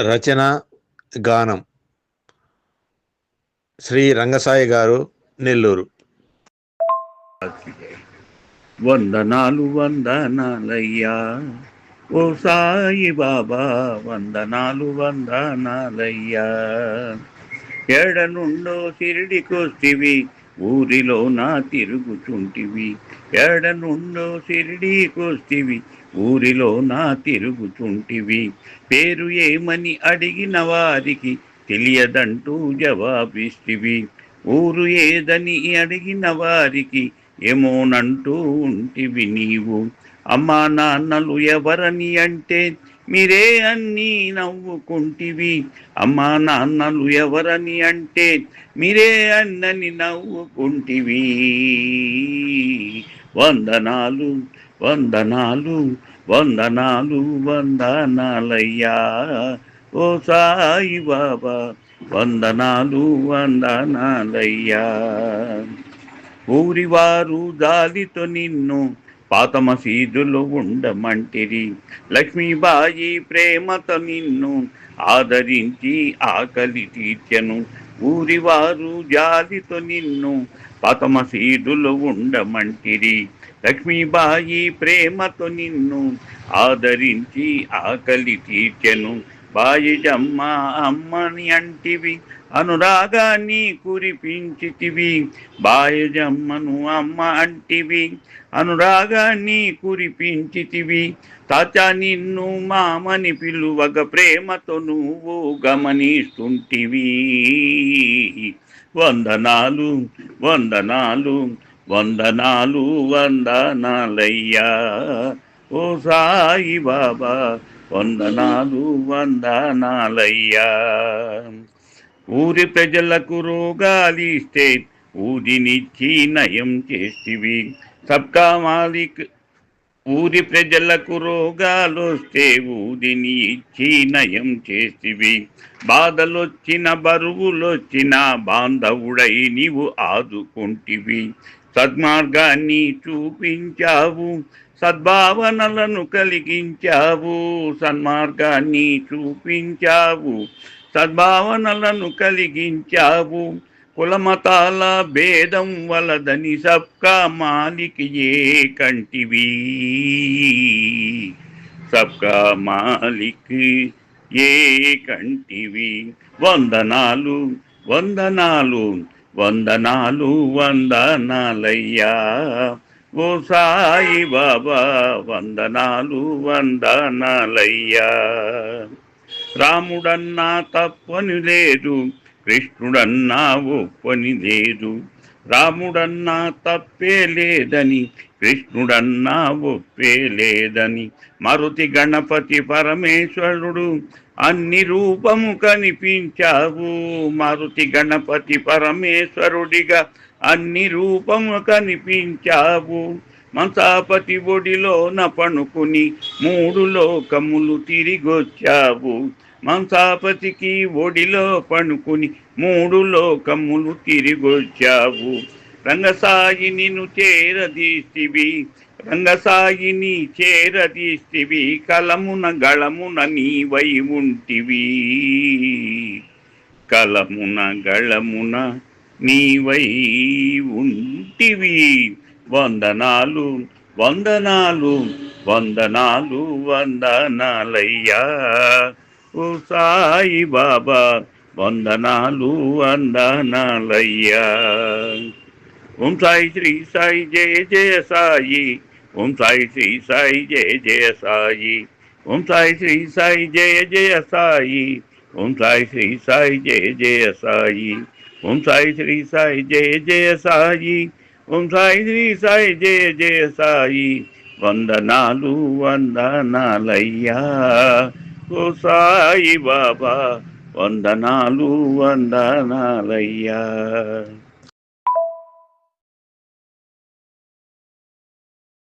రచన, గానం శ్రీ రంగసాయి గారు, నెల్లూరు. వందనాలు వందనాలయ్యా ఓ సాయి బాబా, వందనాలు వందనాలయ్యా. ఎడనుండో షిరిడికొస్తివి, ఊరిలో నా తిరుగుచుంటివి. ఎడనుండో షిరిడికొస్తివి, ఊరిలో నా తిరుగుచుంటివి. పేరు ఏమని అడిగిన వారికి తెలియదంటూ జవాబిస్తివి. ఊరు ఏదని అడిగిన వారికి ఏమోనంటూ ఉంటివి నీవు. అమ్మా నాన్నలు ఎవరని అంటే మీరే అన్నీ నవ్వుకుంటివి. అమ్మా నాన్నలు ఎవరని అంటే మీరే అన్నని నవ్వుకుంటివి. వందనాలు వందనాలు వందనాలు వందనాలయ్యా ఓ సాయి బాబా, వందనాలు వందనాలయ్యా. ఊరివారు జాలితో నిన్ను పాత మసీదులో ఉండమంటిరి. లక్ష్మీబాయి ప్రేమతో నిన్ను ఆదరించి ఆకలి తీర్చెను. ఊరివారు జాలితో నిన్ను పాత మసీదులో ఉండమంటిరి. లక్ష్మీబాయి ప్రేమతో నిన్ను ఆదరించి ఆకలి తీర్చెను. బాయిజమ్మ అమ్మని అంటివి, అనురాగాన్ని కురిపించితివి. బాయజమ్మను అమ్మ అంటివి, అనురాగాన్ని కురిపించితివి. తాత నిన్ను మామని పిలువగ ప్రేమతో నువ్వు గమనిస్తుంటివి. వందనాలు వందనాలు వందనాలు వందనాలయ్యా ఓ సాయి బాబా, వందనాలు వందనాలయ్యా. ఊరి ప్రజలకు రోగాలిస్తే ఊదినిచ్చి నయం చేస్తివి. సబ్కా మాలిక్. ఊరి ప్రజలకు రోగాలొస్తే ఊదిని ఇచ్చి నయం చేస్తివి. బాధలొచ్చిన బరువులొచ్చిన బాంధవుడై నీవు ఆదుకుంటివి. సద్మార్గాన్ని చూపించావు, సద్భావనలను కలిగించావు. సన్మార్గాన్ని చూపించావు, సద్భావనలను కలిగించావు. కులమతాల భేదం వలదని సబ్కా మాలిక్ ఏ కంటివి. సబ్కా మాలిక్ ఏ కంటివి. వందనాలు వందనాలు వందనాలు వందనాలయ్యా ఓ సాయి బాబా, వందనాలు వందనాలయ్యా. రాముడన్నా తప్పని లేదు, కృష్ణుడన్నా ఒప్పని లేదు. రాముడన్నా తప్పే లేదని, కృష్ణుడన్నా ఒప్పే లేదని. మరుతి గణపతి పరమేశ్వరుడు అన్ని రూపము కనిపించావు. మరుతి గణపతి పరమేశ్వరుడిగా అన్ని రూపము కనిపించావు. మంసాపతి ఒడిలోన పణుకుని మూడు లోకములు తిరిగొచ్చావు. మంసాపతికి ఒడిలో పణుకుని మూడు లోకములు తిరిగొచ్చావు. రంగసాయి నిన్ను చేరదీస్తివి, రంగసాయిని చేరదీస్తివి. కలమున గళమున నీవై ఉంటివి, కలమున గళమున నీవై ఉంటివి. వందనాలు వందనాలు వందనాలు వందనాలయ్యా ఓ సాయి బాబా, వందనాలు వందనాలయ్యా. ఓం సాయి శ్రీ సాయి జయ జయ సాయి, ఓం సాయి శ్రీ సాయి జయ జయ సాయి. ఓం సాయి శ్రీ సాయి జయ జయ సాయి, ఓం సాయి శ్రీ సాయి జయ జయ సాయి. ఓం సాయి శ్రీ సాయి జయ జయ సాయి, ఓం సాయి శ్రీ సాయి జయ జయ సాయి. వందనాలు వందనాలయ్యా ఓ సాయి బాబా, వందనాలు వందనాలయ్యా.